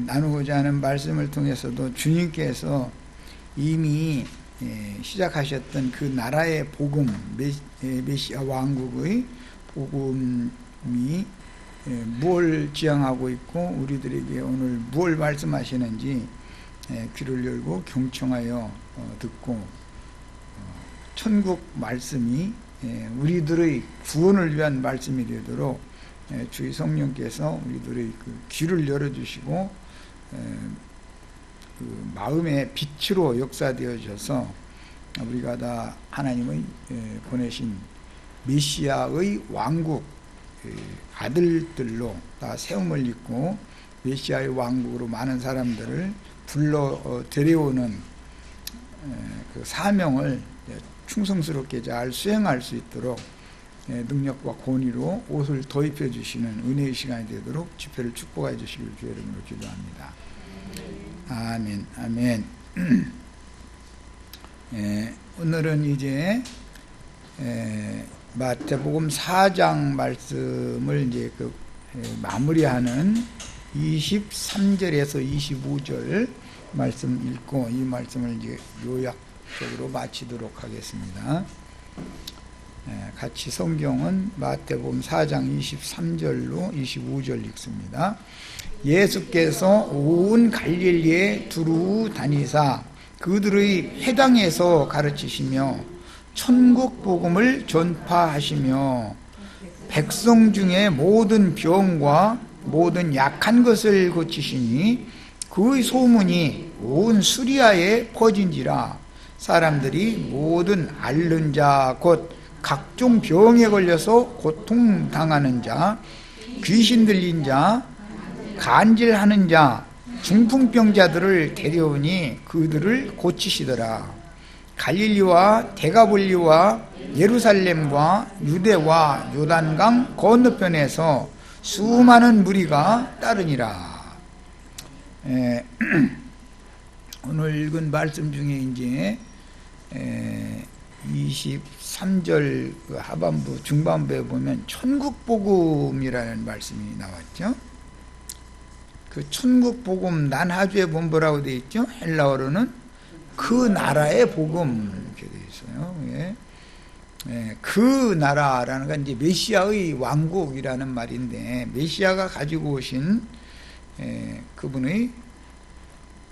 나누고자 하는 말씀을 통해서도 주님께서 이미 시작하셨던 그 나라의 복음, 메시아 왕국의 복음이 무엇을 지향하고 있고 우리들에게 오늘 무엇을 말씀하시는지 귀를 열고 경청하여 듣고 천국 말씀이 우리들의 구원을 위한 말씀이 되도록 주의 성령께서 우리들의 그 귀를 열어주시고 그 마음의 빛으로 역사되어져서 우리가 다 하나님의 보내신 메시아의 왕국 아들들로 다 세움을 입고 메시아의 왕국으로 많은 사람들을 불러 데려오는 그 사명을 충성스럽게 잘 수행할 수 있도록 능력과 권위로 옷을 더입혀 주시는 은혜의 시간이 되도록 집회를 축복해 주시길 주의 이름으로 기도합니다. 아멘. 아멘. 오늘은 이제 마태복음 4장 말씀을 이제 마무리하는 23절에서 25절 말씀 읽고 이 말씀을 이제 요약적으로 마치도록 하겠습니다. 같이 성경은 마태복음 4장 23절로 25절 읽습니다. 예수께서 온 갈릴리에 두루 다니사 그들의 회당에서 가르치시며 천국 복음을 전파하시며 백성 중에 모든 병과 모든 약한 것을 고치시니 그의 소문이 온 수리아에 퍼진지라. 사람들이 모든 앓는 자 곧 각종 병에 걸려서 고통당하는 자, 귀신 들린 자, 간질하는 자, 중풍병자들을 데려오니 그들을 고치시더라. 갈릴리와 데가볼리와 예루살렘과 유대와 요단강 건너편에서 수많은 무리가 따르니라. 오늘 읽은 말씀 중에 이제 23절 하반부 중반부에 보면 천국복음이라는 말씀이 나왔죠. 그 천국복음 난하주의 본보라고 되어 있죠. 헬라어로는 그 나라의 복음 이렇게 되어 있어요. 그 나라라는 건 이제 메시아의 왕국이라는 말인데 메시아가 가지고 오신 그분의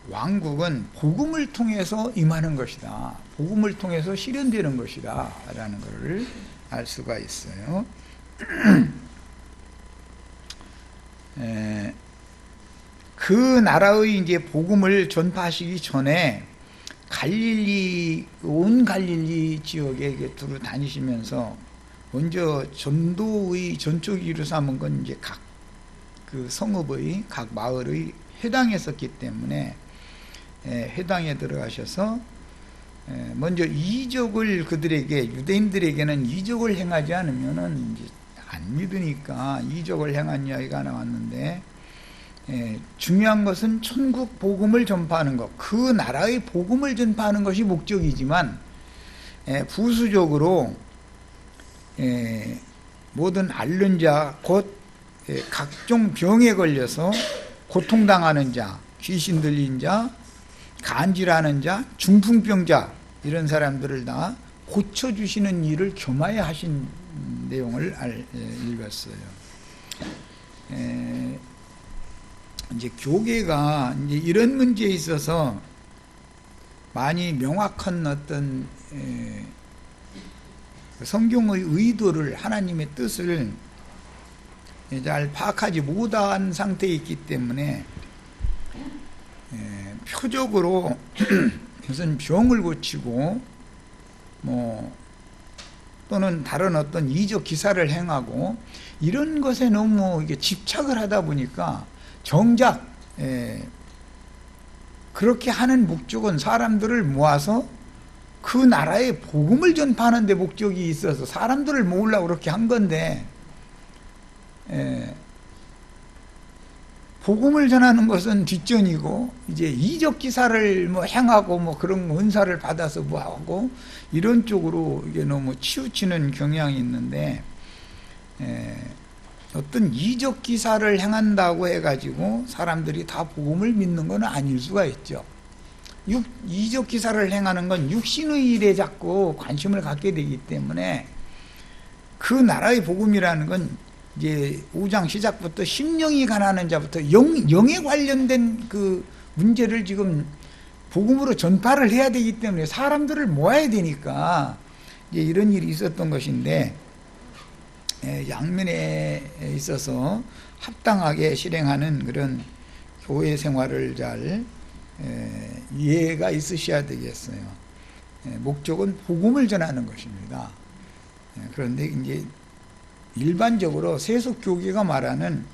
왕국은 복음을 통해서 임하는 것이다. 복음을 통해서 실현되는 것이다 라는 것을 알 수가 있어요. 그 나라의 이제 복음을 전파하시기 전에 온 갈릴리 지역에 두루 다니시면서 먼저 전도의 전초기로 삼은 건 이제 각 그 성읍의 각 마을의 회당에 있었기 때문에 회당에 들어가셔서 먼저 이적을 그들에게 유대인들에게는 이적을 행하지 않으면은 이제 안 믿으니까 이적을 행한 이야기가 나왔는데 중요한 것은 천국 복음을 전파하는 것, 그 나라의 복음을 전파하는 것이 목적이지만 부수적으로 모든 앓는 자, 곧 각종 병에 걸려서 고통당하는 자, 귀신 들린 자, 간질하는 자, 중풍병자 이런 사람들을 다 고쳐주시는 일을 겸하여 하신 내용을 읽었어요. 이제 교계가 이제 이런 문제에 있어서 많이 명확한 어떤 성경의 의도를 하나님의 뜻을 잘 파악하지 못한 상태에 있기 때문에 표적으로 무슨 병을 고치고 또는 다른 어떤 이적 기사를 행하고 이런 것에 너무 이게 집착을 하다 보니까 정작 그렇게 하는 목적은 사람들을 모아서 그 나라의 복음을 전파하는 데 목적이 있어서 사람들을 모으려고 그렇게 한 건데 복음을 전하는 것은 뒷전이고 이제 이적 기사를 행하고 그런 은사를 받아서 하고 이런 쪽으로 이게 너무 치우치는 경향이 있는데 어떤 이적 기사를 행한다고 해가지고 사람들이 다 복음을 믿는 건 아닐 수가 있죠. 이적 기사를 행하는 건 육신의 일에 자꾸 관심을 갖게 되기 때문에 그 나라의 복음이라는 건 이제 5장 시작부터 심령이 가난한 자부터 영에 관련된 그 문제를 지금 복음으로 전파를 해야 되기 때문에 사람들을 모아야 되니까 이제 이런 일이 있었던 것인데, 양면에 있어서 합당하게 실행하는 그런 교회 생활을 잘 이해가 있으셔야 되겠어요. 목적은 복음을 전하는 것입니다. 그런데 이제 일반적으로 세속 교계가 말하는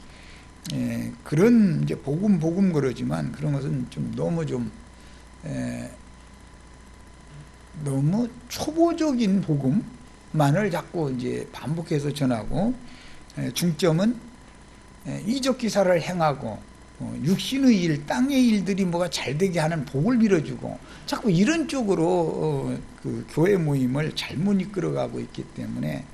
그런 이제 복음 그러지만 그런 것은 좀 너무 초보적인 복음만을 자꾸 이제 반복해서 전하고, 중점은 이적 기사를 행하고 육신의 일, 땅의 일들이 뭐가 잘 되게 하는 복을 빌어주고, 자꾸 이런 쪽으로 그 교회 모임을 잘못 이끌어가고 있기 때문에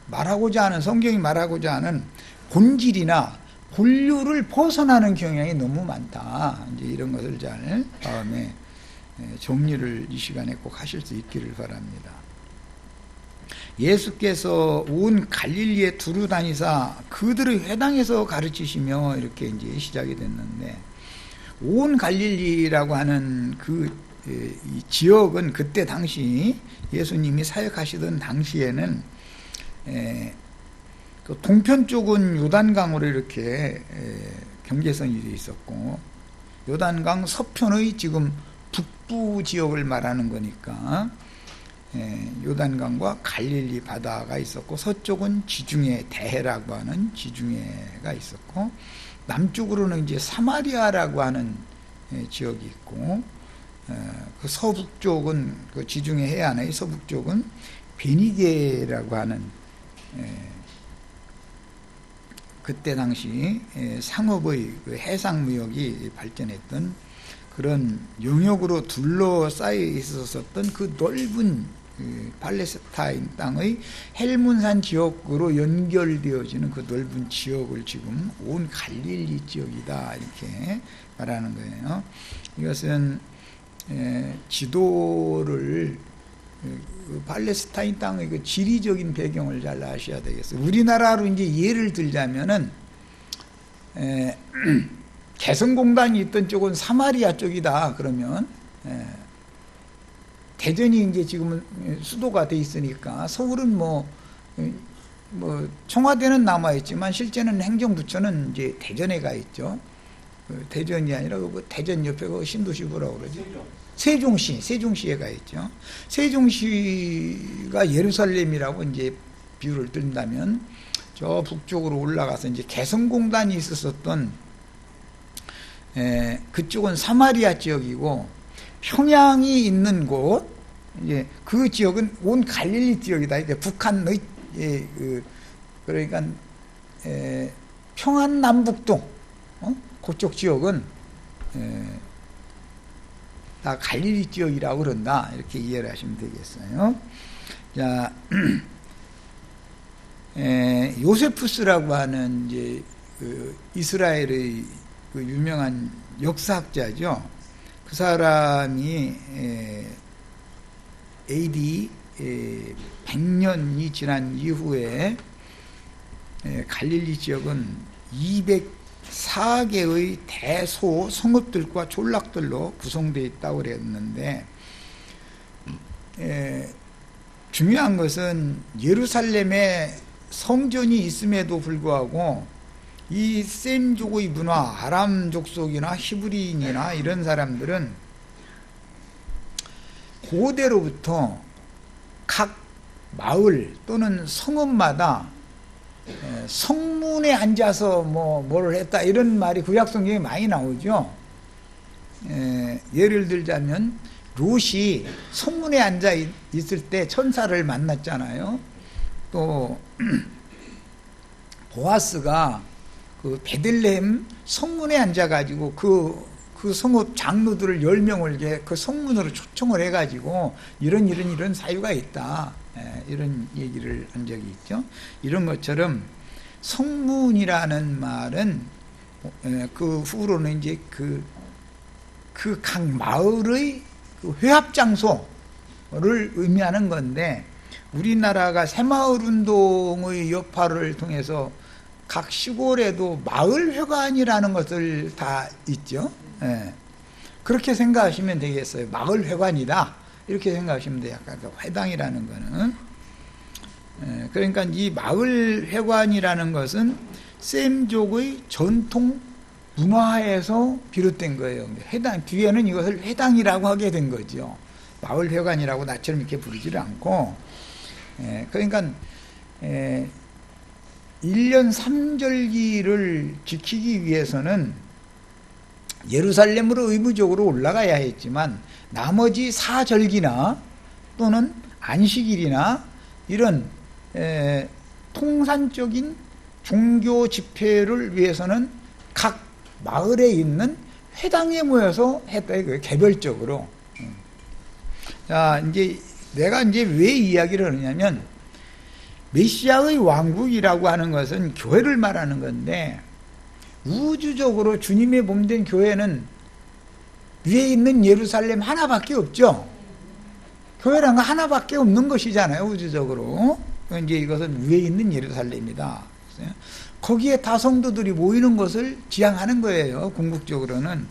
말하고자 하는, 성경이 말하고자 하는 본질이나 본류를 벗어나는 경향이 너무 많다. 이제 이런 것을 잘 다음에 정리를 이 시간에 꼭 하실 수 있기를 바랍니다. 예수께서 온 갈릴리에 두루 다니사 그들의 회당에서 가르치시며 이렇게 이제 시작이 됐는데, 온 갈릴리라고 하는 이 지역은 그때 당시 예수님이 사역하시던 당시에는 그 동편 쪽은 요단강으로 이렇게 경계선이 되어 있었고, 요단강 서편의 지금 북부 지역을 말하는 거니까 요단강과 갈릴리 바다가 있었고, 서쪽은 지중해, 대해라고 하는 지중해가 있었고, 남쪽으로는 이제 사마리아라고 하는 지역이 있고, 그 서북쪽은 그 지중해 해안의 서북쪽은 베니게라고 하는 그때 당시 상업의 그 해상무역이 발전했던 그런 영역으로 둘러싸여 있었던 그 넓은 팔레스타인 땅의 헬문산 지역으로 연결되어지는 그 넓은 지역을 지금 온 갈릴리 지역이다 이렇게 말하는 거예요. 이것은 지도를 팔레스타인 땅의 그 지리적인 배경을 잘 아셔야 되겠어요. 우리나라로 이제 예를 들자면은 개성공단이 있던 쪽은 사마리아 쪽이다. 그러면 대전이 이제 지금은 수도가 돼 있으니까 서울은 뭐 청와대는 남아 있지만 실제는 행정부처는 이제 대전에 가 있죠. 대전이 아니라 그 대전 옆에 그 신도시 뭐라고 그러지? 세종시에 가 있죠. 세종시가 예루살렘이라고 이제 비유를 든다면 저 북쪽으로 올라가서 이제 개성공단이 있었던 그쪽은 사마리아 지역이고, 평양이 있는 곳, 이제 그 지역은 온 갈릴리 지역이다. 이제 북한의 그러니까 평안남북도 그쪽 지역은 다 갈릴리 지역이라고 그런다. 이렇게 이해를 하시면 되겠어요. 자, 요세푸스라고 하는 이제 그 이스라엘의 그 유명한 역사학자죠. 그 사람이 AD 100년이 지난 이후에 갈릴리 지역은 204개의 대소 성읍들과 졸락들로 구성되어 있다고 그랬는데, 중요한 것은 예루살렘에 성전이 있음에도 불구하고 이 셈족의 문화, 아람 족속이나 히브리인이나 이런 사람들은 고대로부터 각 마을 또는 성읍마다 성문에 앉아서 뭐를 했다 이런 말이 구약성경에 많이 나오죠. 예를 들자면 롯이 성문에 앉아 있을 때 천사를 만났잖아요. 또 보아스가 그 베들레헴 성문에 앉아가지고 그 성읍 장로들을 10명을 그 성문으로 초청을 해가지고 이런 사유가 있다. 이런 얘기를 한 적이 있죠. 이런 것처럼 성문이라는 말은 그 후로는 이제 그 각 마을의 그 회합 장소를 의미하는 건데, 우리나라가 새마을 운동의 여파를 통해서 각 시골에도 마을회관이라는 것을 다 있죠. 그렇게 생각하시면 되겠어요. 마을회관이다 이렇게 생각하시면 돼요. 아까 그 회당이라는 거는. 그러니까 이 마을회관이라는 것은 셈족의 전통 문화에서 비롯된 거예요. 회당, 뒤에는 이것을 회당이라고 하게 된 거죠. 마을회관이라고 나처럼 이렇게 부르지를 않고. 그러니까 1년 3절기를 지키기 위해서는 예루살렘으로 의무적으로 올라가야 했지만, 나머지 4절기나 또는 안식일이나 이런 통산적인 종교 집회를 위해서는 각 마을에 있는 회당에 모여서 했다 이거예요. 개별적으로. 자, 이제 내가 이제 왜 이야기를 하느냐면, 메시아의 왕국이라고 하는 것은 교회를 말하는 건데, 우주적으로 주님의 몸된 교회는 위에 있는 예루살렘 하나밖에 없죠. 교회란 거 하나밖에 없는 것이잖아요, 우주적으로. 이제 이것은 위에 있는 예루살렘이다. 거기에 다 성도들이 모이는 것을 지향하는 거예요, 궁극적으로는.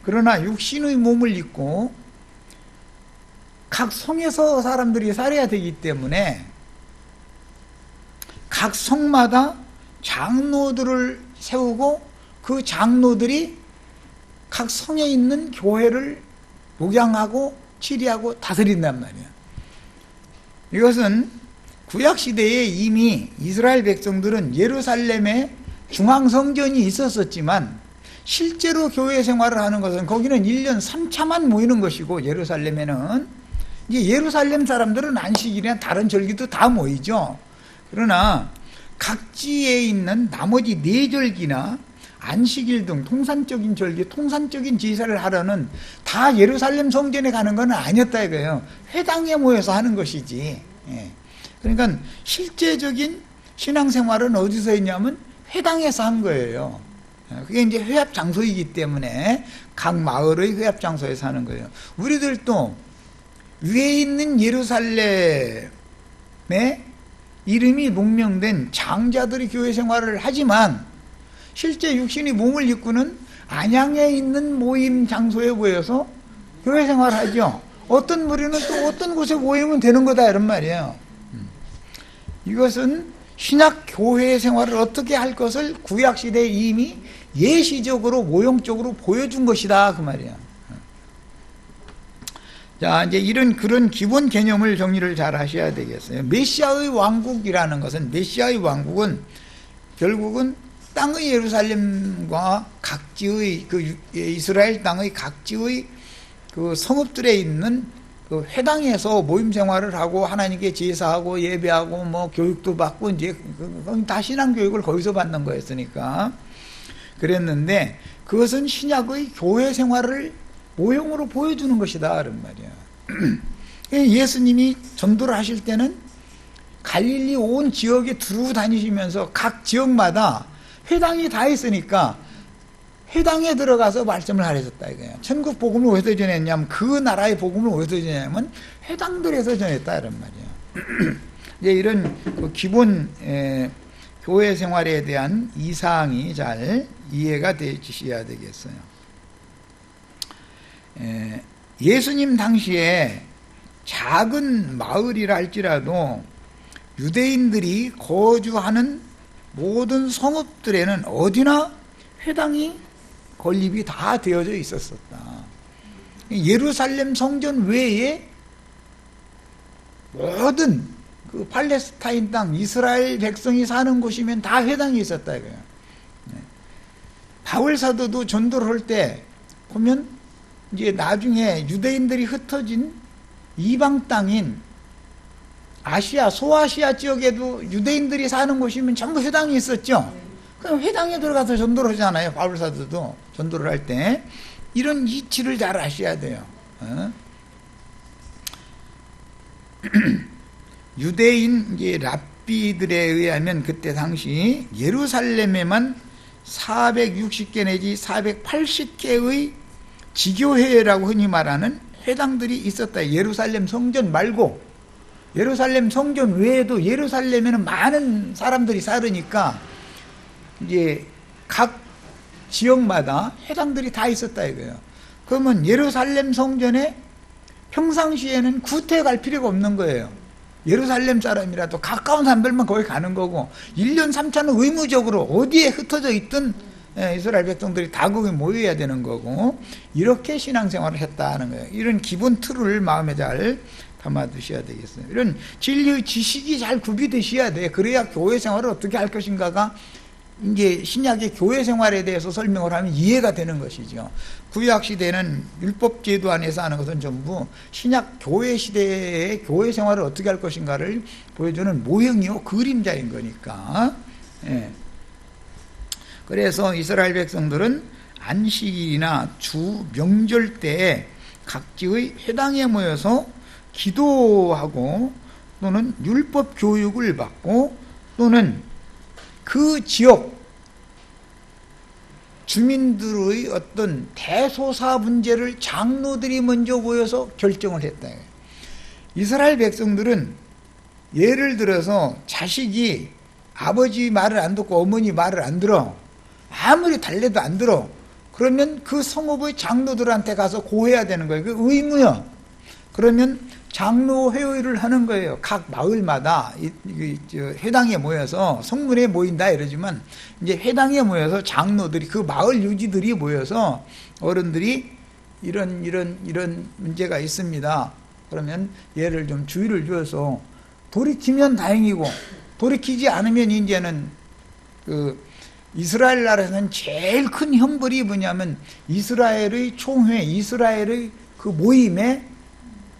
그러나 육신의 몸을 입고 각 성에서 사람들이 살아야 되기 때문에 각 성마다 장로들을 세우고 그 장로들이 각 성에 있는 교회를 목양하고 치리하고 다스린단 말이에요. 이것은 구약시대에 이미 이스라엘 백성들은 예루살렘에 중앙성전이 있었었지만, 실제로 교회 생활을 하는 것은 거기는 1년 3차만 모이는 것이고, 예루살렘에는 이제 예루살렘 사람들은 안식일이나 다른 절기도 다 모이죠. 그러나 각지에 있는 나머지 4절기나 안식일 등 통산적인 절기, 통산적인 제사를 하려는 다 예루살렘 성전에 가는 건 아니었다 이거예요. 회당에 모여서 하는 것이지. 그러니까 실제적인 신앙생활은 어디서 했냐면 회당에서 한 거예요. 그게 이제 회합 장소이기 때문에 각 마을의 회합 장소에서 하는 거예요. 우리들도 위에 있는 예루살렘에 이름이 농명된 장자들이 교회 생활을 하지만, 실제 육신이 몸을 입고는 안양에 있는 모임 장소에 모여서 교회 생활을 하죠. 어떤 무리는 또 어떤 곳에 모이면 되는 거다 이런 말이에요. 이것은 신약 교회 생활을 어떻게 할 것을 구약시대에 이미 예시적으로 모형적으로 보여준 것이다 그 말이에요. 자, 이제 그런 기본 개념을 정리를 잘 하셔야 되겠어요. 메시아의 왕국이라는 것은, 메시아의 왕국은 결국은 땅의 예루살렘과 각지의 그 이스라엘 땅의 각지의 그 성읍들에 있는 그 회당에서 모임 생활을 하고 하나님께 제사하고 예배하고 뭐 교육도 받고 이제 다 신앙 교육을 거기서 받는 거였으니까 그랬는데, 그것은 신약의 교회 생활을 모형으로 보여주는 것이다 그런 말이야. 예수님이 전도를 하실 때는 갈릴리 온 지역에 두루 다니시면서 각 지역마다 회당이 다 있으니까 회당에 들어가서 말씀을 하셨다 이거예요. 천국 복음을 어디서 전했냐면, 그 나라의 복음을 어디서 전했냐면 회당들에서 전했다 이런 말이에요. 이제 이런 그 기본 교회 생활에 대한 이상이 잘 이해가 되셔야 되겠어요. 예수님 당시에 작은 마을이라 할지라도 유대인들이 거주하는 모든 성읍들에는 어디나 회당이 건립이 다 되어져 있었었다. 예루살렘 성전 외에 모든 그 팔레스타인 땅, 이스라엘 백성이 사는 곳이면 다 회당이 있었다 이거예요. 바울 사도도 전도를 할 때 보면 이제 나중에 유대인들이 흩어진 이방 땅인 아시아, 소아시아 지역에도 유대인들이 사는 곳이면 전부 회당이 있었죠. 그럼 회당에 들어가서 전도를 하잖아요. 바울 사도도 전도를 할 때. 이런 이치를 잘 아셔야 돼요. 유대인 이제 랍비들에 의하면 그때 당시 예루살렘에만 460개 내지 480개의 지교회라고 흔히 말하는 회당들이 있었다. 예루살렘 성전 말고 예루살렘 성전 외에도 예루살렘에는 많은 사람들이 살으니까 이제 각 지역마다 회당들이 다 있었다 이거예요. 그러면 예루살렘 성전에 평상시에는 구태에 갈 필요가 없는 거예요. 예루살렘 사람이라도 가까운 사람들만 거기 가는 거고 1년 3차는 의무적으로 어디에 흩어져 있든 이스라엘 백성들이 다 거기 모여야 되는 거고 이렇게 신앙생활을 했다는 거예요. 이런 기본 틀을 마음에 잘 담아두셔야 되겠어요. 이런 진리의 지식이 잘 구비되셔야 돼. 그래야 교회 생활을 어떻게 할 것인가가 이제 신약의 교회 생활에 대해서 설명을 하면 이해가 되는 것이죠. 구약 시대는 율법 제도 안에서 하는 것은 전부 신약 교회 시대의 교회 생활을 어떻게 할 것인가를 보여주는 모형이요 그림자인 거니까. 예. 그래서 이스라엘 백성들은 안식일이나 주 명절 때에 각지의 회당에 모여서 기도하고 또는 율법 교육을 받고 또는 그 지역 주민들의 어떤 대소사 문제를 장로들이 먼저 모여서 결정을 했다. 이스라엘 백성들은 예를 들어서 자식이 아버지 말을 안 듣고 어머니 말을 안 들어. 아무리 달래도 안 들어. 그러면 그 성읍의 장로들한테 가서 고해야 되는 거예요. 그 의무야. 그러면 장로 회의를 하는 거예요. 각 마을마다 회당에 모여서 성문에 모인다 이러지만 이제 회당에 모여서 장로들이 그 마을 유지들이 모여서 어른들이 이런 문제가 있습니다. 그러면 얘를 좀 주의를 줘서 돌이키면 다행이고 돌이키지 않으면 이제는 그 이스라엘 나라에서는 제일 큰 형벌이 뭐냐면 이스라엘의 총회, 이스라엘의 그 모임에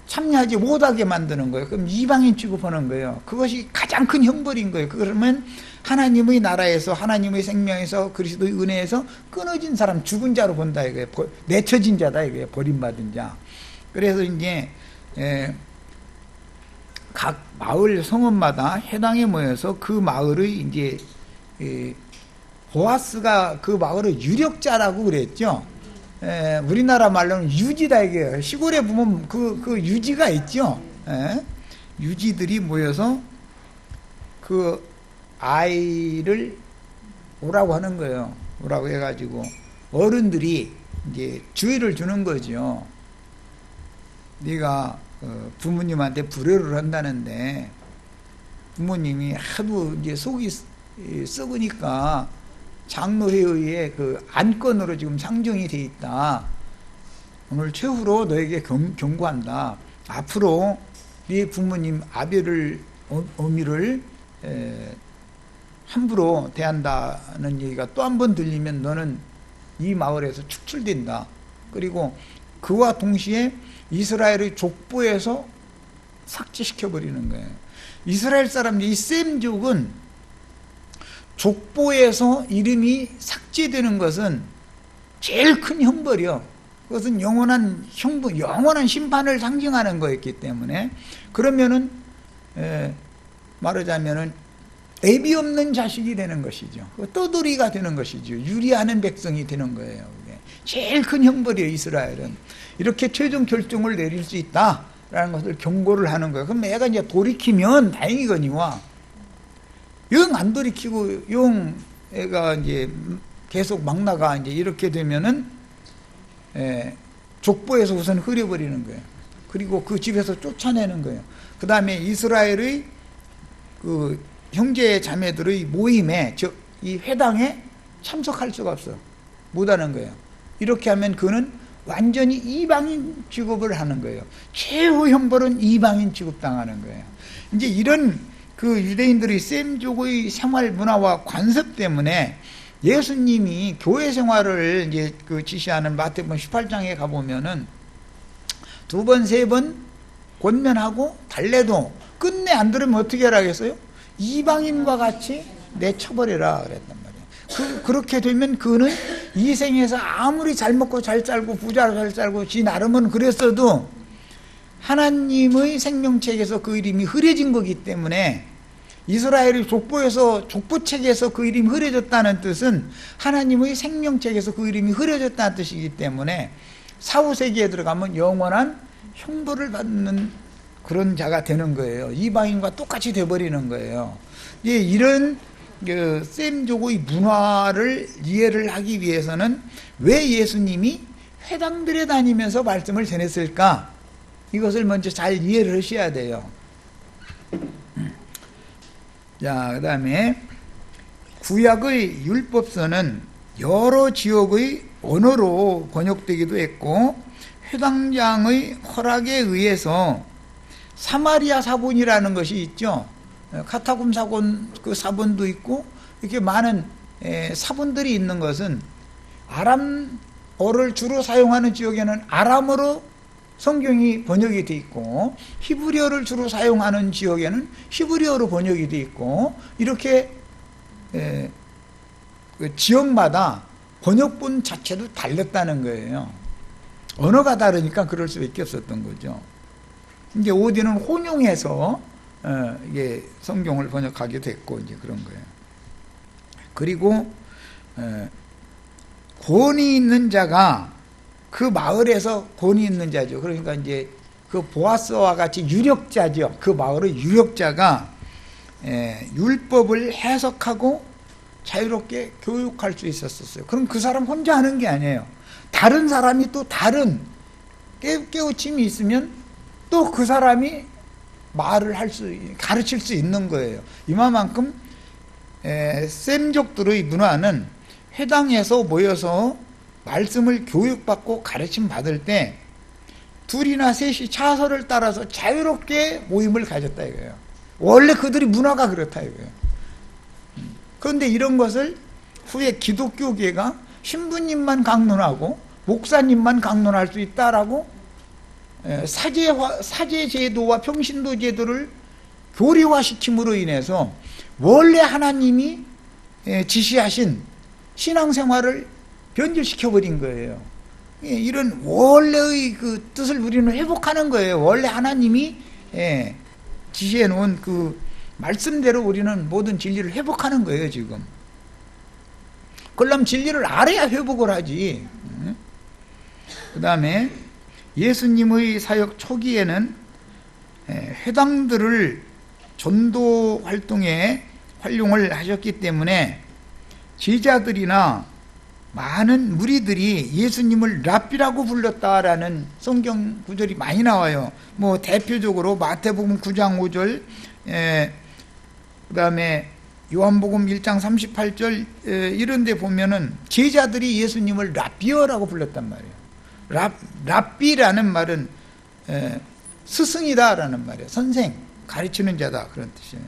참여하지 못하게 만드는 거예요. 그럼 이방인 취급하는 거예요. 그것이 가장 큰 형벌인 거예요. 그러면 하나님의 나라에서 하나님의 생명에서 그리스도의 은혜에서 끊어진 사람 죽은 자로 본다 이거예요. 내쳐진 자다 이거예요. 버림받은 자. 그래서 이제 각 마을 성읍마다 회당에 모여서 그 마을의 이제 보아스가 그 마을의 유력자라고 그랬죠. 우리나라 말로는 유지다 이게요. 시골에 보면 그 유지가 있죠. 유지들이 모여서 그 아이를 오라고 하는 거예요. 오라고 해가지고 어른들이 이제 주의를 주는 거죠. 네가 부모님한테 불효를 한다는데 부모님이 하도 이제 속이 썩으니까 장로회의에 그 안건으로 지금 상정이 돼 있다. 오늘 최후로 너에게 경고한다. 앞으로 네 부모님 아비를 어미를 함부로 대한다는 얘기가 또 한 번 들리면 너는 이 마을에서 축출된다. 그리고 그와 동시에 이스라엘의 족보에서 삭제시켜버리는 거예요. 이스라엘 사람들이 이 셈족은 족보에서 이름이 삭제되는 것은 제일 큰 형벌이요. 그것은 영원한 형벌, 영원한 심판을 상징하는 거였기 때문에 그러면은 말하자면은 애비 없는 자식이 되는 것이죠. 떠돌이가 되는 것이죠. 유리하는 백성이 되는 거예요. 제일 큰 형벌이에요. 이스라엘은 이렇게 최종 결정을 내릴 수 있다라는 것을 경고를 하는 거예요. 그럼 애가 이제 돌이키면 다행이거니와. 영 안 돌이키고 영 애가 이제 계속 막 나가 이제 이렇게 되면은 족보에서 우선 흐려버리는 거예요. 그리고 그 집에서 쫓아내는 거예요. 그 다음에 이스라엘의 그 형제 자매들의 모임에 이 회당에 참석할 수가 없어. 못하는 거예요. 이렇게 하면 그는 완전히 이방인 취급을 하는 거예요. 최후 형벌은 이방인 취급당하는 거예요. 이제 이런 그 유대인들의 셈족의 생활 문화와 관습 때문에 예수님이 교회 생활을 이제 그 지시하는 마태복음 18장에 가보면은 2번, 3번 권면하고 달래도 끝내 안 들으면 어떻게 하라겠어요? 이방인과 같이 내쳐버려라 그랬단 말이에요. 그렇게 되면 그는 이 생에서 아무리 잘 먹고 잘 살고 부자로 잘 살고 지 나름은 그랬어도 하나님의 생명책에서 그 이름이 흐려진 거기 때문에, 이스라엘이 족보에서, 족보책에서 그 이름이 흐려졌다는 뜻은 하나님의 생명책에서 그 이름이 흐려졌다는 뜻이기 때문에 사후세기에 들어가면 영원한 형벌을 받는 그런 자가 되는 거예요. 이방인과 똑같이 돼버리는 거예요. 예, 이런 셈족의 문화를 이해를 하기 위해서는 왜 예수님이 회당들에 다니면서 말씀을 전했을까? 이것을 먼저 잘 이해를 하셔야 돼요. 자, 그 다음에 구약의 율법서는 여러 지역의 언어로 번역되기도 했고, 회당장의 허락에 의해서 사마리아 사본이라는 것이 있죠. 카타굼 사본, 그 사본도 있고, 이렇게 많은 사본들이 있는 것은 아람어를 주로 사용하는 지역에는 아람어로 성경이 번역이 되어 있고, 히브리어를 주로 사용하는 지역에는 히브리어로 번역이 되어 있고, 이렇게 그 지역마다 번역본 자체도 달렸다는 거예요. 언어가 다르니까 그럴 수밖에 없었던 거죠. 이제 오디는 혼용해서 이게 성경을 번역하게 됐고, 이제 그런 거예요. 그리고 권위 있는 자가 그 마을에서 권위 있는 자죠. 그러니까 이제 그 보아스와 같이 유력자죠. 그 마을의 유력자가 율법을 해석하고 자유롭게 교육할 수 있었어요. 그럼 그 사람 혼자 하는 게 아니에요. 다른 사람이 또 다른 깨우침이 있으면 또 그 사람이 말을 가르칠 수 있는 거예요. 이만큼 셈족들의 문화는 회당에서 모여서 말씀을 교육받고 가르침 받을 때 둘이나 셋이 차서를 따라서 자유롭게 모임을 가졌다 이거예요. 원래 그들이 문화가 그렇다 이거예요. 그런데 이런 것을 후에 기독교계가 신부님만 강론하고 목사님만 강론할 수 있다라고 사제 제도와 평신도 제도를 교리화시킴으로 인해서 원래 하나님이 지시하신 신앙생활을 변질시켜버린 거예요. 이런 원래의 그 뜻을 우리는 회복하는 거예요. 원래 하나님이 지시해 놓은 그 말씀대로 우리는 모든 진리를 회복하는 거예요, 지금. 그러려면 진리를 알아야 회복을 하지. 그 다음에 예수님의 사역 초기에는 회당들을 전도 활동에 활용을 하셨기 때문에 제자들이나 많은 무리들이 예수님을 랍비라고 불렀다라는 성경 구절이 많이 나와요. 뭐 대표적으로 마태복음 9장 5절, 그 다음에 요한복음 1장 38절 이런 데 보면은 제자들이 예수님을 랍비어라고 불렀단 말이에요. 랍비라는 말은 스승이다라는 말이에요. 선생, 가르치는 자다 그런 뜻이에요.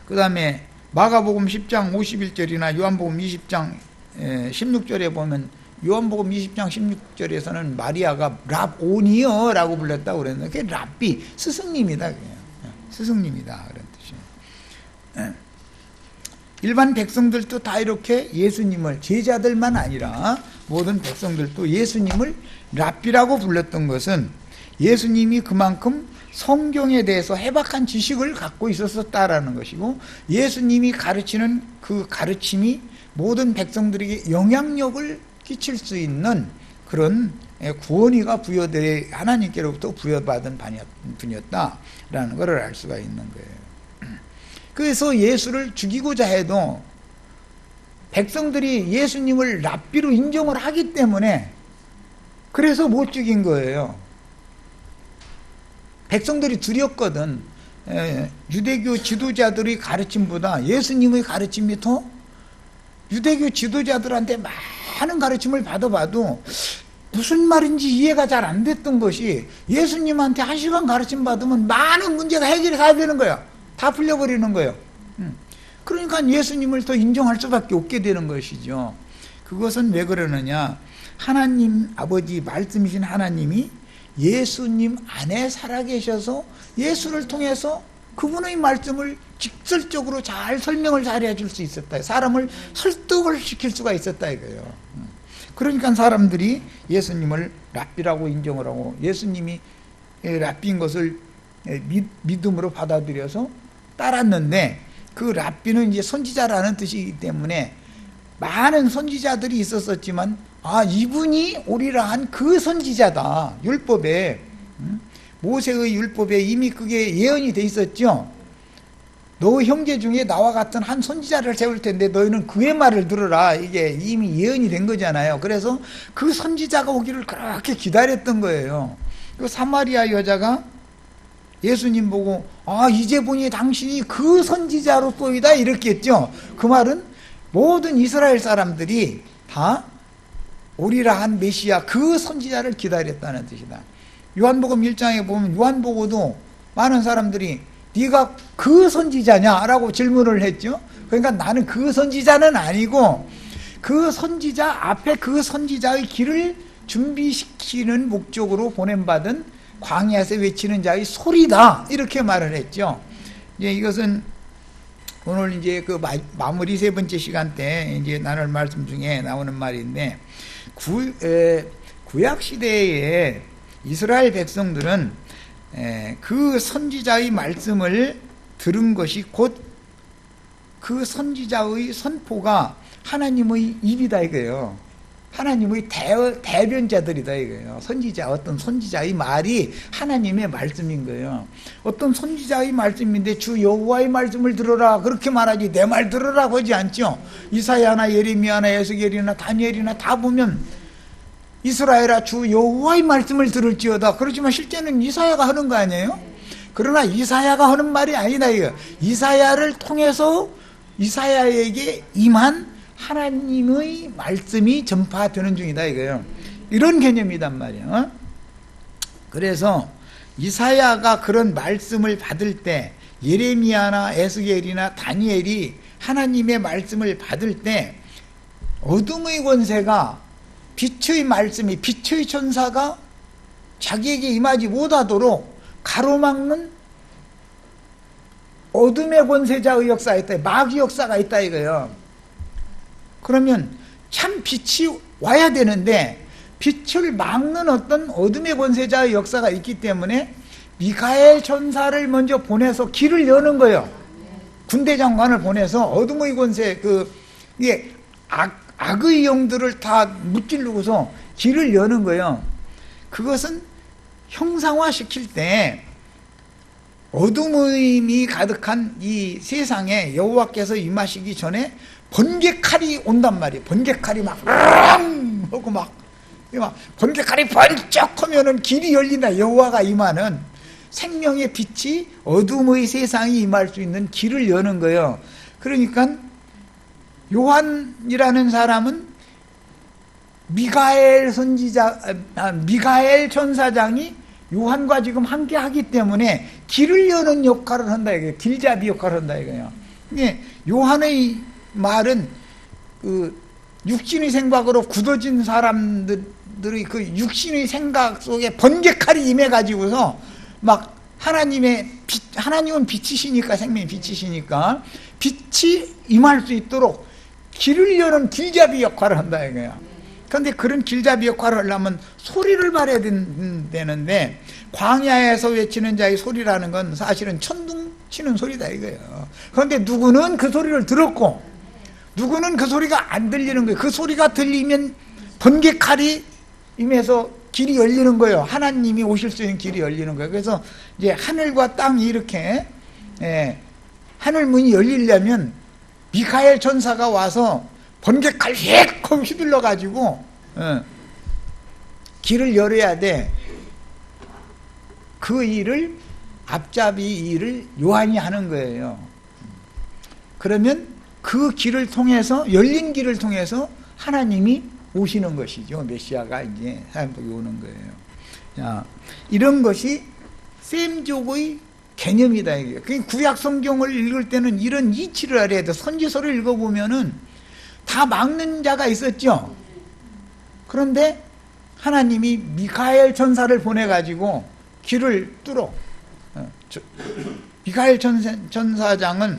그 다음에 마가복음 10장 51절이나 요한복음 20장 16절에 보면 요한복음 20장 16절에서는 마리아가 랍오니어라고 불렀다고 그랬는데 그게 랍비, 스승님이다. 그냥. 스승님이다 그런 뜻이에요. 일반 백성들도 다 이렇게 예수님을, 제자들만 아니라 모든 백성들도 예수님을 랍비라고 불렀던 것은 예수님이 그만큼 성경에 대해서 해박한 지식을 갖고 있었다라는 것이고, 예수님이 가르치는 그 가르침이 모든 백성들에게 영향력을 끼칠 수 있는 그런 구원의가 하나님께로부터 부여받은 분이었다라는 것을 알 수가 있는 거예요. 그래서 예수를 죽이고자 해도 백성들이 예수님을 랍비로 인정을 하기 때문에 그래서 못 죽인 거예요. 백성들이 두렵거든. 유대교 지도자들의 가르침보다 예수님의 가르침이 더, 유대교 지도자들한테 많은 가르침을 받아봐도 무슨 말인지 이해가 잘 안 됐던 것이 예수님한테 1시간 가르침 받으면 많은 문제가 해결이 다 되는 거야. 다 풀려버리는 거예요. 그러니까 예수님을 더 인정할 수밖에 없게 되는 것이죠. 그것은 왜 그러느냐, 하나님 아버지 말씀이신 하나님이 예수님 안에 살아계셔서 예수를 통해서 그분의 말씀을 직설적으로 잘 설명을 잘 해줄 수 있었다. 사람을 설득을 시킬 수가 있었다 이거예요. 그러니까 사람들이 예수님을 랍비라고 인정을 하고 예수님이 랍비인 것을 믿음으로 받아들여서 따랐는데, 그 랍비는 이제 선지자라는 뜻이기 때문에 많은 선지자들이 있었었지만 이분이 오리라 한 그 선지자다. 율법에, 모세의 율법에 이미 그게 예언이 돼 있었죠. 너 형제 중에 나와 같은 한 선지자를 세울 텐데 너희는 그의 말을 들으라. 이게 이미 예언이 된 거잖아요. 그래서 그 선지자가 오기를 그렇게 기다렸던 거예요. 그 사마리아 여자가 예수님 보고 이제 보니 당신이 그 선지자로소이다 이렇게 했죠. 그 말은 모든 이스라엘 사람들이 다 오리라 한 메시아 그 선지자를 기다렸다는 뜻이다. 요한복음 1장에 보면 요한보고도 많은 사람들이 네가 그 선지자냐라고 질문을 했죠. 그러니까 나는 그 선지자는 아니고 그 선지자 앞에 그 선지자의 길을 준비시키는 목적으로 보냄받은 광야에서 외치는 자의 소리다 이렇게 말을 했죠. 이제 이것은 오늘 이제 그 마무리 세 번째 시간 때 이제 나눌 말씀 중에 나오는 말인데, 구약 시대에 이스라엘 백성들은 그 선지자의 말씀을 들은 것이 곧 그 선지자의 선포가 하나님의 입이다 이거예요. 하나님의 대변자들이다 이거예요. 어떤 선지자의 말이 하나님의 말씀인 거예요. 어떤 선지자의 말씀인데 주 여호와의 말씀을 들어라 그렇게 말하지 내 말 들으라고 하지 않죠. 이사야나 예레미야나 에스겔이나 다니엘이나 다 보면 이스라엘아 주 여호와의 말씀을 들을지어다. 그렇지만 실제는 이사야가 하는 거 아니에요? 그러나 이사야가 하는 말이 아니다 이거. 이사야를 통해서 이사야에게 임한 하나님의 말씀이 전파되는 중이다 이거예요. 이런 개념이단 말이에요. 그래서 이사야가 그런 말씀을 받을 때, 예레미야나 에스겔이나 다니엘이 하나님의 말씀을 받을 때 어둠의 권세가 빛의 말씀이 빛의 천사가 자기에게 임하지 못하도록 가로막는 어둠의 권세자의 역사가 있다. 마귀 역사가 있다 이거예요. 그러면 참 빛이 와야 되는데 빛을 막는 어떤 어둠의 권세자의 역사가 있기 때문에 미가엘 천사를 먼저 보내서 길을 여는 거예요. 군대 장관을 보내서 어둠의 권세, 이게 악의 영들을 다 무찌르고서 길을 여는 거예요. 그것은 형상화시킬 때 어둠이 가득한 이 세상에 여호와께서 임하시기 전에 번개칼이 온단 말이에요. 번개칼이 막 하고 막 번개칼이 번쩍 하면은 길이 열린다. 여호와가 임하는 생명의 빛이 어둠의 세상에 임할 수 있는 길을 여는 거예요. 그러니까 요한이라는 사람은 미가엘 천사장이 요한과 지금 함께 하기 때문에 길을 여는 역할을 한다 이거예요. 길잡이 역할을 한다 이거예요. 요한의 말은 그 육신의 생각으로 굳어진 사람들의 그 육신의 생각 속에 번개칼이 임해가지고서 막 하나님은 빛이시니까, 생명이 빛이시니까 빛이 임할 수 있도록 길을 여는 길잡이 역할을 한다 이거야. 그런데 그런 길잡이 역할을 하려면 소리를 발해야 되는데 광야에서 외치는 자의 소리라는 건 사실은 천둥 치는 소리다 이거예요. 그런데 누구는 그 소리를 들었고 누구는 그 소리가 안 들리는 거예요. 그 소리가 들리면 번개칼이 임해서 길이 열리는 거예요. 하나님이 오실 수 있는 길이 열리는 거예요. 그래서 이제 하늘과 땅이 이렇게 하늘 문이 열리려면 미가엘 천사가 와서 번개칼 휙 휘둘러 가지고 길을 열어야 돼. 그 일을 앞잡이 일을 요한이 하는 거예요. 그러면 그 길을 통해서, 열린 길을 통해서 하나님이 오시는 것이죠. 메시아가 이제 사람들이 오는 거예요. 자, 이런 것이 셈족의 개념이다 이게. 그 구약 성경을 읽을 때는 이런 이치를 알아야 돼. 선지서를 읽어보면은 다 막는 자가 있었죠. 그런데 하나님이 미가엘 천사를 보내가지고 길을 뚫어. 미가엘 천사장은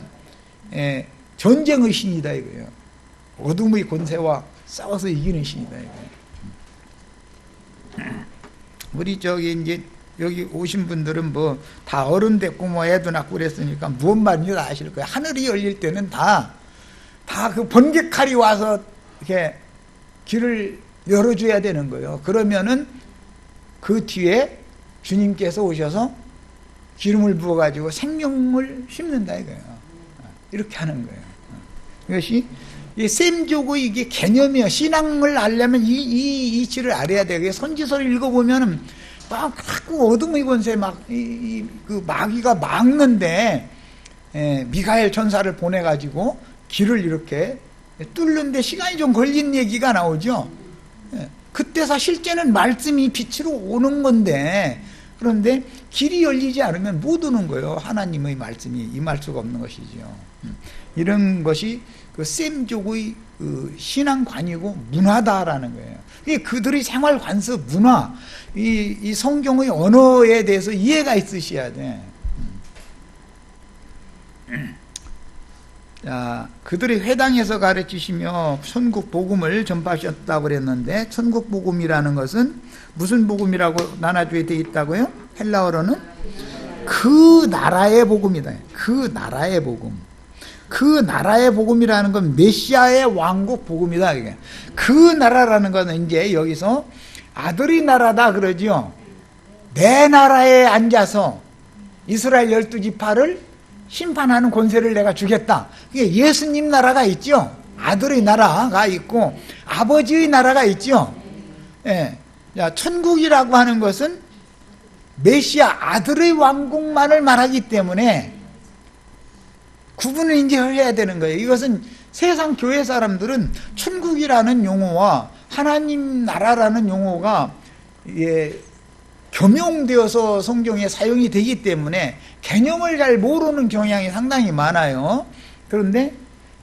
전쟁의 신이다 이거예요. 어둠의 권세와 싸워서 이기는 신이다. 우리 저기 이제 여기 오신 분들은 뭐 다 어른 됐고 뭐 애도 낳고 그랬으니까 무슨 말인지 다 아실 거예요. 하늘이 열릴 때는 다 그 번개칼이 와서 이렇게 길을 열어줘야 되는 거예요. 그러면은 그 뒤에 주님께서 오셔서 기름을 부어가지고 생명을 심는다 이거예요. 이렇게 하는 거예요. 이것이 셈족의 이게 개념이에요. 신앙을 알려면 이 이치를 알아야 돼요. 선지서를 읽어보면은 막 자꾸 어둠의 권세 그 마귀가 막는데 미가엘 천사를 보내가지고 길을 이렇게 뚫는데 시간이 좀 걸린 얘기가 나오죠. 그때서 실제는 말씀이 빛으로 오는 건데 그런데 길이 열리지 않으면 못 오는 거예요. 하나님의 말씀이 임할 수가 없는 것이죠. 이런 것이 그 셈족의 그 신앙관이고 문화다라는 거예요. 이게 그들의 생활 관습, 문화, 이 성경의 언어에 대해서 이해가 있으셔야 돼. 자, 그들이 회당에서 가르치시며 천국 복음을 전파하셨다고 그랬는데 천국 복음이라는 것은 무슨 복음이라고 나눠주어 되어 있다고요? 헬라어로는 그 나라의 복음이다. 그 나라의 복음. 그 나라의 복음이라는 건 메시아의 왕국 복음이다. 이게. 그 나라라는 것은 이제 여기서 아들의 나라다 그러죠. 내 나라에 앉아서 이스라엘 12지파를 심판하는 권세를 내가 주겠다. 이게 예수님 나라가 있죠. 아들의 나라가 있고 아버지의 나라가 있죠. 예. 자, 천국이라고 하는 것은 메시아 아들의 왕국만을 말하기 때문에 구분을 이제 해야 되는 거예요. 이것은 세상 교회 사람들은 천국이라는 용어와 하나님 나라라는 용어가 겸용되어서 성경에 사용이 되기 때문에 개념을 잘 모르는 경향이 상당히 많아요. 그런데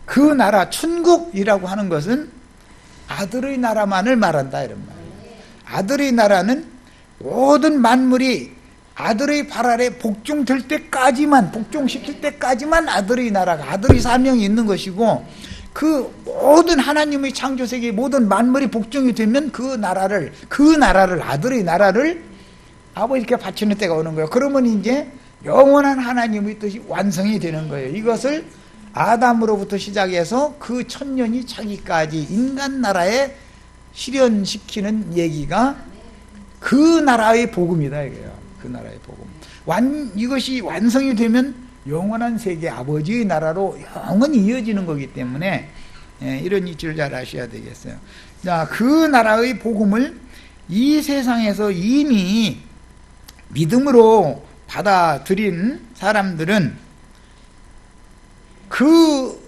그 나라 천국이라고 하는 것은 아들의 나라만을 말한다 이런 말이에요. 아들의 나라는 모든 만물이 아들의 발 아래 복종될 때까지만, 복종시킬 때까지만 아들의 나라가, 아들의 사명이 있는 것이고, 그 모든 하나님의 창조세계의 모든 만물이 복종이 되면 그 나라를 아들의 나라를 아버지께 바치는 때가 오는 거예요. 그러면 이제 영원한 하나님의 뜻이 완성이 되는 거예요. 이것을 아담으로부터 시작해서 그 천년이 차기까지 인간 나라에 실현시키는 얘기가 그 나라의 복음이다 이거예요. 그 나라의 복음. 이것이 완성이 되면 영원한 세계 아버지의 나라로 영원히 이어지는 거기 때문에 이런 이치를 잘 아셔야 되겠어요. 자, 그 나라의 복음을 이 세상에서 이미 믿음으로 받아들인 사람들은 그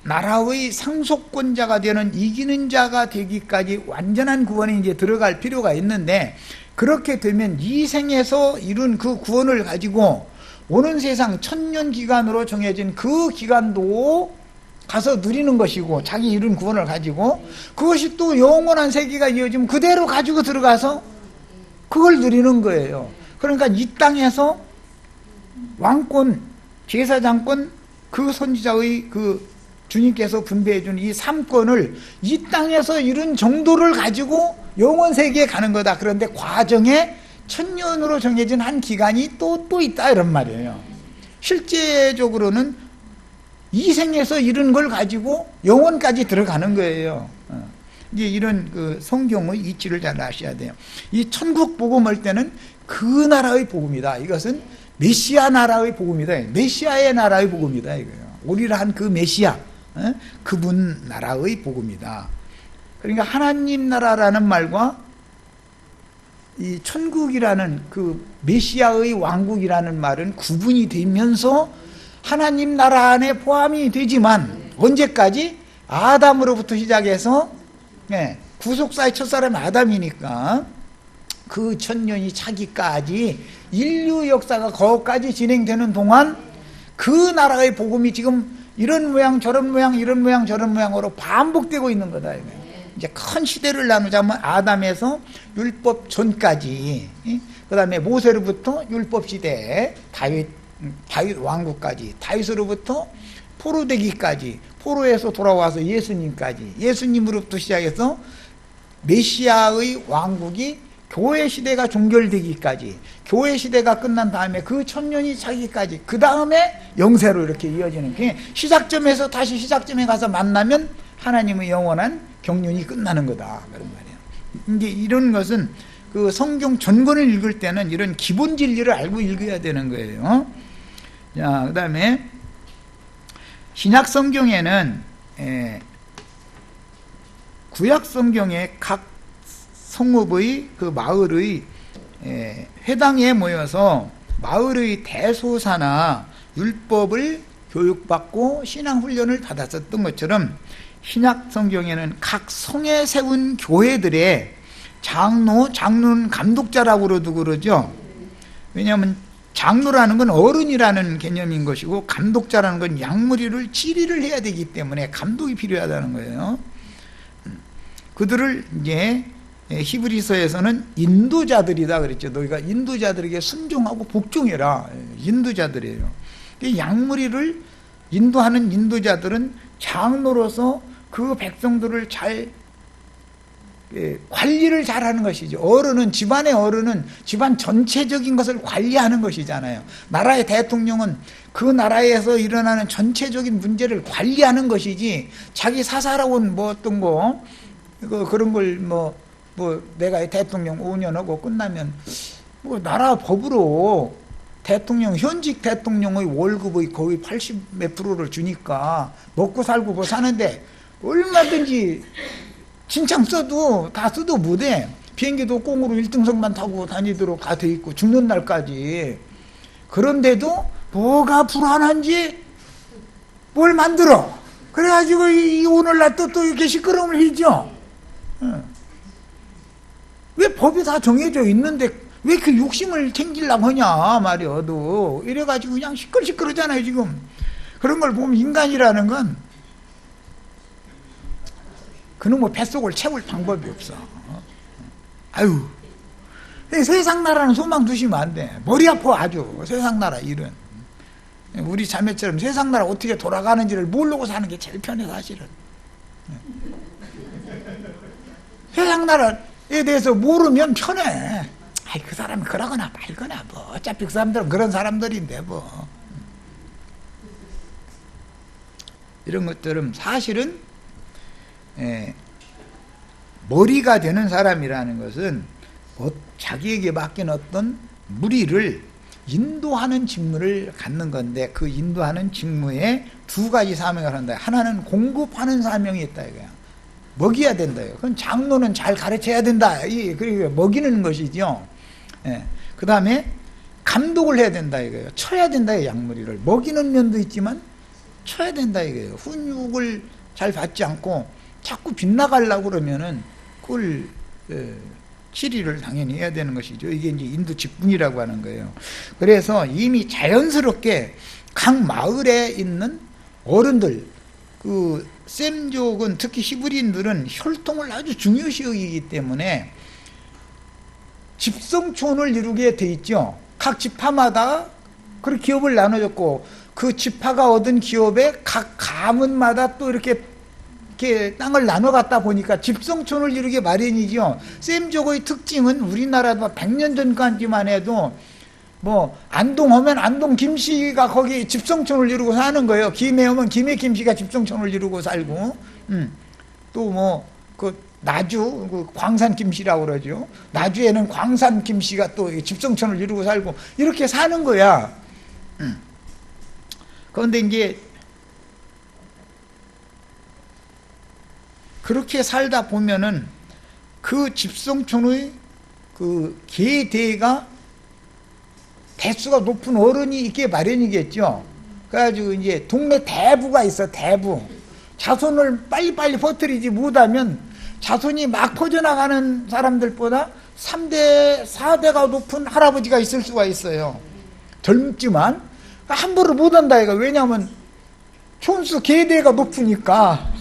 나라의 상속권자가 되는 이기는 자가 되기까지 완전한 구원에 이제 들어갈 필요가 있는데, 그렇게 되면 이 생에서 이룬 그 구원을 가지고 오는 세상 천년 기간으로 정해진 그 기간도 가서 누리는 것이고, 자기 이룬 구원을 가지고 그것이 또 영원한 세계가 이어지면 그대로 가지고 들어가서 그걸 누리는 거예요. 그러니까 이 땅에서 왕권, 제사장권, 그 선지자의 그 주님께서 분배해 준 이 3권을 이 땅에서 이룬 정도를 가지고 영원 세계에 가는 거다. 그런데 과정에 천년으로 정해진 한 기간이 또 있다 이런 말이에요. 실제적으로는 이 생에서 이룬 걸 가지고 영원까지 들어가는 거예요. 이제 이런 그 성경의 이치를 잘 아셔야 돼요. 이 천국 복음할 때는 그 나라의 복음이다. 이것은 메시아 나라의 복음이다. 메시아의 나라의 복음이다 이거예요. 오리라 한 그 메시아, 그분 나라의 복음이다. 그러니까 하나님 나라라는 말과 이 천국이라는 그 메시아의 왕국이라는 말은 구분이 되면서 하나님 나라 안에 포함이 되지만, 언제까지? 아담으로부터 시작해서 구속사의 첫사람 아담이니까 그 천년이 차기까지 인류 역사가 거기까지 진행되는 동안 그 나라의 복음이 지금 이런 모양 저런 모양 이런 모양 저런 모양으로 반복되고 있는 거다. 이제 큰 시대를 나누자면 아담에서 율법 전까지, 그 다음에 모세로부터 율법 시대, 다윗 왕국까지, 다윗으로부터 포로되기까지, 포로에서 돌아와서 예수님까지, 예수님으로부터 시작해서 메시아의 왕국이 교회 시대가 종결되기까지, 교회 시대가 끝난 다음에 그 천년이 차기까지, 그 다음에 영세로 이렇게 이어지는 게, 시작점에서 다시 시작점에 가서 만나면 하나님의 영원한 경륜이 끝나는 거다, 그런 말이에요. 이제 이런 것은 그 성경 전권을 읽을 때는 이런 기본 진리를 알고 읽어야 되는 거예요. 자, 그 다음에 신약 성경에는 구약 성경의 각 성읍의 그 마을의 회당에 모여서 마을의 대소사나 율법을 교육받고 신앙훈련을 받았었던 것처럼, 신약 성경에는 각 성에 세운 교회들의 장로는 감독자라고 그러죠. 왜냐하면 장로라는 건 어른이라는 개념인 것이고, 감독자라는 건 양무리를 지리를 해야 되기 때문에 감독이 필요하다는 거예요. 그들을 이제 히브리서에서는 인도자들이다 그랬죠. 너희가 인도자들에게 순종하고 복종해라. 인도자들이에요. 양무리를 인도하는 인도자들은 장로로서 그 백성들을 잘 관리를 잘하는 것이죠. 어른은, 집안의 어른은 집안 전체적인 것을 관리하는 것이잖아요. 나라의 대통령은 그 나라에서 일어나는 전체적인 문제를 관리하는 것이지, 자기 사사로운 뭐 어떤 거 그런 걸 뭐 내가 대통령 5년 하고 끝나면 뭐 나라 법으로 대통령, 현직 대통령의 월급의 거의 80 몇 프로를 주니까 먹고 살고 뭐 사는데, 얼마든지 진창 써도 다 써도 못해. 비행기도 꽁으로 1등석만 타고 다니도록 다 돼 있고 죽는 날까지. 그런데도 뭐가 불안한지 뭘 만들어. 그래가지고 이 오늘날 또 이렇게 시끄러움을 히죠. 왜 법이 다 정해져 있는데 왜 그 욕심을 챙기려고 하냐 말이야. 너 이래가지고 그냥 시끌시끌하잖아요 지금. 그런 걸 보면 인간이라는 건 그놈의 뱃속을 채울 방법이 없어. 아유, 세상 나라는 소망 두시면 안 돼. 머리 아파 아주. 세상 나라 일은. 우리 자매처럼 세상 나라 어떻게 돌아가는지를 모르고 사는 게 제일 편해 사실은. 세상 나라에 대해서 모르면 편해. 아이, 그 사람이 그러거나 말거나 뭐 어차피 그 사람들은 그런 사람들인데 뭐. 이런 것들은 사실은 머리가 되는 사람이라는 것은 자기에게 맡긴 어떤 무리를 인도하는 직무를 갖는 건데, 그 인도하는 직무에 두 가지 사명을 한다. 하나는 공급하는 사명이 있다 이거야. 먹여야 된다. 그건 장로는 잘 가르쳐야 된다. 그리고 먹이는 것이죠. 그 다음에 감독을 해야 된다 이거예요. 쳐야 된다, 양무리를. 먹이는 면도 있지만 쳐야 된다 이거예요. 훈육을 잘 받지 않고 자꾸 빗나가려고 그러면은 그걸 치리를 당연히 해야 되는 것이죠. 이게 이제 인도 직분이라고 하는 거예요. 그래서 이미 자연스럽게 각 마을에 있는 어른들, 그 셈족은 특히 히브리인들은 혈통을 아주 중요시 여기기 때문에 집성촌을 이루게 돼 있죠. 각 지파마다 그 기업을 나눠줬고, 그 지파가 얻은 기업에 각 가문마다 또 이렇게 땅을 나눠 갖다 보니까 집성촌을 이루게 마련이죠. 셈족의 특징은 우리나라도 100년 전까지만 해도 뭐 안동하면 안동 김씨가 거기 집성촌을 이루고 사는 거예요. 김해 오면 김해 김씨가 집성촌을 이루고 살고, 또 뭐 그 나주 그 광산 김씨라고 그러죠. 나주에는 광산 김씨가 또 집성촌을 이루고 살고 이렇게 사는 거야. 그런데 이제 그렇게 살다 보면은 그 집성촌의 그 계대가 대수가 높은 어른이 있게 마련이겠죠. 그래가지고 이제 동네 대부가 있어, 대부. 자손을 빨리빨리 퍼뜨리지 못하면 자손이 막 퍼져나가는 사람들보다 3대, 4대가 높은 할아버지가 있을 수가 있어요. 젊지만 함부로 못한다 이거. 왜냐하면 촌수 계대가 높으니까.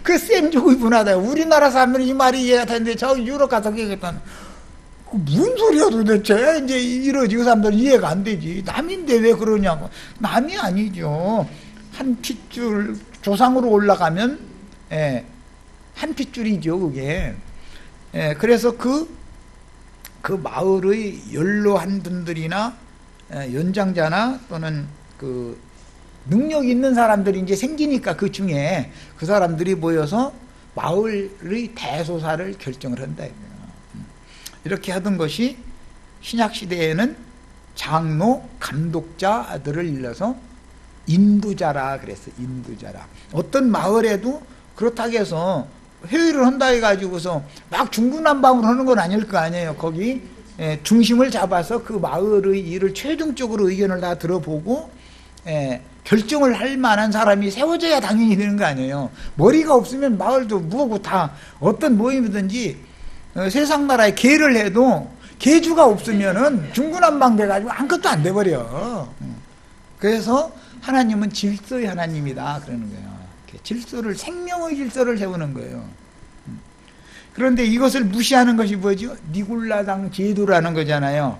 그 셈족의 문화다. 우리나라 사람들은 이 말이 이해가 되는데 저기 유럽 가서 그랬더니 그 무슨 소리야 도대체. 이제 이러지. 그 사람들은 이해가 안 되지. 남인데 왜 그러냐고. 남이 아니죠. 한 핏줄 조상으로 올라가면 한 핏줄이죠 그게. 그래서 그 마을의 연로한 분들이나 연장자나 또는 그 능력 있는 사람들이 이제 생기니까 그 중에 그 사람들이 모여서 마을의 대소사를 결정을 한다 이거예요. 이렇게 하던 것이 신약 시대에는 장로, 감독자들을 일러서 인도자라 그랬어요. 인도자라. 어떤 마을에도 그렇다고 해서 회의를 한다 해가지고서 막 중구난방으로 하는 건 아닐 거 아니에요. 거기 중심을 잡아서 그 마을의 일을 최종적으로 의견을 다 들어보고 결정을 할 만한 사람이 세워져야 당연히 되는 거 아니에요. 머리가 없으면 마을도 뭐고 다 어떤 모임이든지 세상 나라에 개를 해도 개주가 없으면은 중구난방 돼가지고 아무것도 안 돼버려. 그래서 하나님은 질서의 하나님이다 그러는 거예요. 질서를, 생명의 질서를 세우는 거예요. 그런데 이것을 무시하는 것이 뭐죠? 니골라당 제도라는 거잖아요.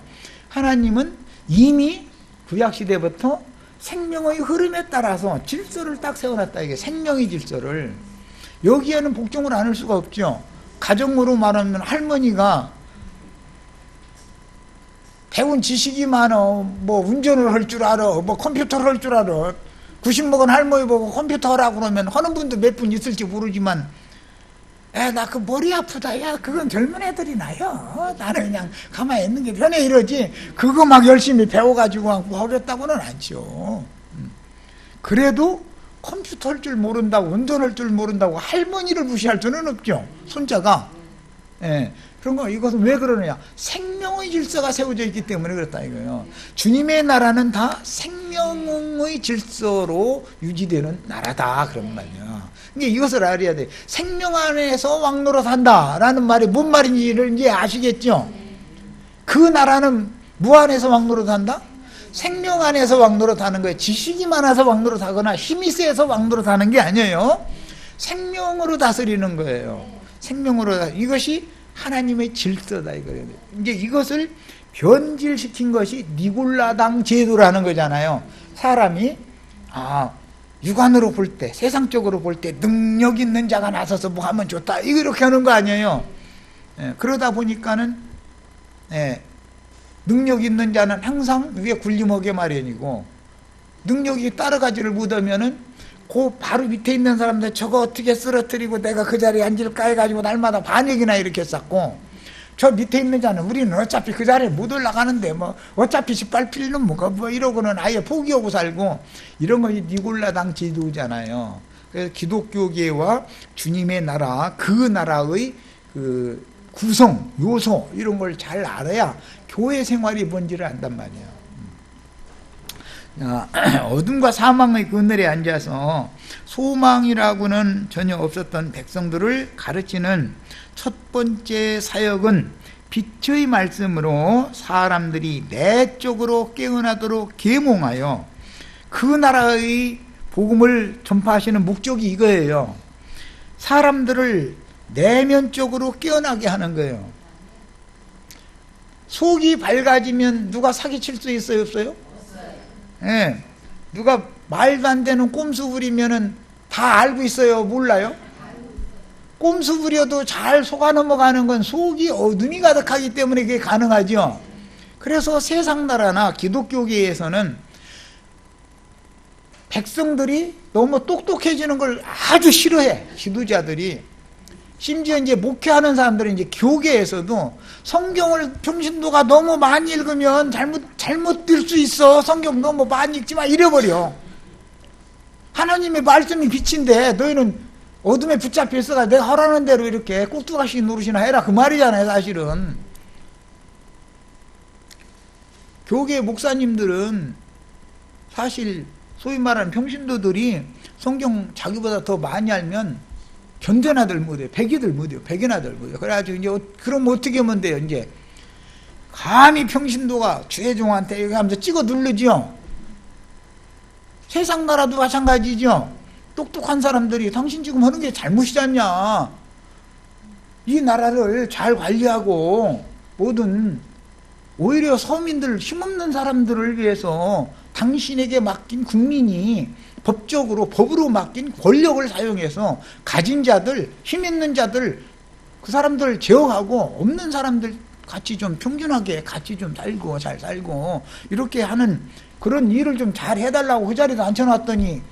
하나님은 이미 구약시대부터 생명의 흐름에 따라서 질서를 딱 세워놨다. 이게 생명의 질서를. 여기에는 복종을 안 할 수가 없죠. 가정으로 말하면 할머니가 배운 지식이 많어. 뭐 운전을 할 줄 알아. 뭐 컴퓨터를 할 줄 알아. 90먹은 할머니 보고 컴퓨터 하라고 그러면 하는 분도 몇 분 있을지 모르지만 나 그 머리 아프다. 야 그건 젊은 애들이 나요. 나는 그냥 가만히 있는 게 편해 이러지. 그거 막 열심히 배워가지고 하겠다고는 않죠. 그래도 컴퓨터 할 줄 모른다고 운전할 줄 모른다고 할머니를 무시할 수는 없죠. 손자가. 그런 거 이것은 왜 그러느냐. 생명의 질서가 세워져 있기 때문에 그렇다 이거예요. 주님의 나라는 다 생명의 질서로 유지되는 나라다 그런 말이야. 그러니까 이것을 알아야 돼. 생명 안에서 왕노릇 한다라는 말이 뭔 말인지를 이제 아시겠죠. 그 나라는 무 안에서 왕노릇 한다? 생명 안에서 왕노릇 하는 거예요. 지식이 많아서 왕노릇 하거나 힘이 세서 왕노릇 하는 게 아니에요. 생명으로 다스리는 거예요. 생명으로. 이것이 하나님의 질서다 이거예요. 이제 이것을 변질시킨 것이 니골라당 제도라는 거잖아요. 사람이 육안으로 볼 때, 세상적으로 볼 때 능력 있는 자가 나서서 뭐 하면 좋다 이렇게 하는 거 아니에요. 그러다 보니까는 능력 있는 자는 항상 위에 굴림하게 마련이고, 능력이 따라가지를 못하면은 그 바로 밑에 있는 사람들 저거 어떻게 쓰러뜨리고 내가 그 자리에 앉을까 해가지고 날마다 반역이나 이렇게 쌓고, 저 밑에 있는 자는 우리는 어차피 그 자리에 못 올라가는데 뭐 어차피 짓밟힐 뭐가 뭐 이러고는 아예 포기하고 살고, 이런 것이 니골라당 제도잖아요. 그래서 기독교계와 주님의 나라, 그 나라의 그 구성, 요소 이런 걸 잘 알아야 교회 생활이 뭔지를 안단 말이에요. 어둠과 사망의 그늘에 앉아서 소망이라고는 전혀 없었던 백성들을 가르치는 첫 번째 사역은 빛의 말씀으로 사람들이 내적으로 깨어나도록 계몽하여 그 나라의 복음을 전파하시는 목적이 이거예요. 사람들을 내면적으로 깨어나게 하는 거예요. 속이 밝아지면 누가 사기칠 수 있어요, 없어요? 예. 누가 말도 안 되는 꼼수 부리면은 다 알고 있어요, 몰라요? 꼼수 부려도 잘 속아 넘어가는 건 속이 어둠이 가득하기 때문에 그게 가능하죠. 그래서 세상 나라나 기독교계에서는 백성들이 너무 똑똑해지는 걸 아주 싫어해, 지도자들이. 심지어 이제 목회하는 사람들은 이제 교계에서도 성경을 평신도가 너무 많이 읽으면 잘못 들 수 있어. 성경 너무 많이 읽지 마. 이래버려. 하나님의 말씀이 빛인데 너희는 어둠에 붙잡혀 있어가 내가 하라는 대로 이렇게 꾹두가시 노릇이나 해라. 그 말이잖아요, 사실은. 교계 목사님들은 사실 소위 말하는 평신도들이 성경 자기보다 더 많이 알면 견뎌나들 못해요. 백이들 못해요. 백이나들 못해요. 그래가지고 이제 그럼 어떻게 하면 돼요? 이제 감히 평신도가 주회종한테 이렇게 하면서 찍어 누르죠. 세상 나라도 마찬가지죠. 똑똑한 사람들이 당신 지금 하는 게 잘못이지 않냐. 이 나라를 잘 관리하고 모든 오히려 서민들, 힘없는 사람들을 위해서 당신에게 맡긴 국민이 법적으로, 법으로 맡긴 권력을 사용해서 가진 자들, 힘 있는 자들, 그 사람들 제어하고 없는 사람들 같이 좀 평균하게 같이 좀 살고 잘 살고 이렇게 하는 그런 일을 좀 잘 해달라고 그 자리에 앉혀놨더니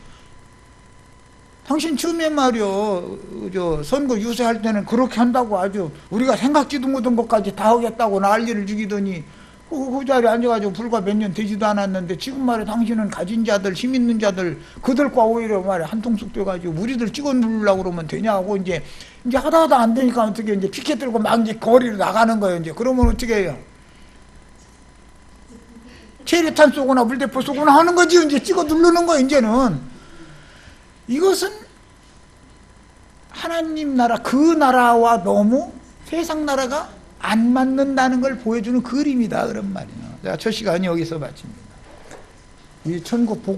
당신 처음에 말이요 저 선거 유세할 때는 그렇게 한다고 아주 우리가 생각지도 못한 것까지 다 하겠다고 난리를 죽이더니 그 자리에 앉아가지고 불과 몇 년 되지도 않았는데 지금 말에 당신은 가진 자들 힘 있는 자들 그들과 오히려 말에 한통속 돼가지고 우리들 찍어 누르려고 그러면 되냐고 이제 하다 안 되니까 어떻게 이제 피켓 들고 막 이제 거리로 나가는 거예요. 이제 그러면 어떻게 해요? 체류탄 쏘거나 물대포 쏘거나 하는 거지. 이제 찍어 누르는 거예요. 이제는 이것은 하나님 나라 그 나라와 너무 세상 나라가 안 맞는다는 걸 보여주는 그림이다 그런 말이에요. 자, 첫 시간 여기서 마칩니다. 이 천국 복음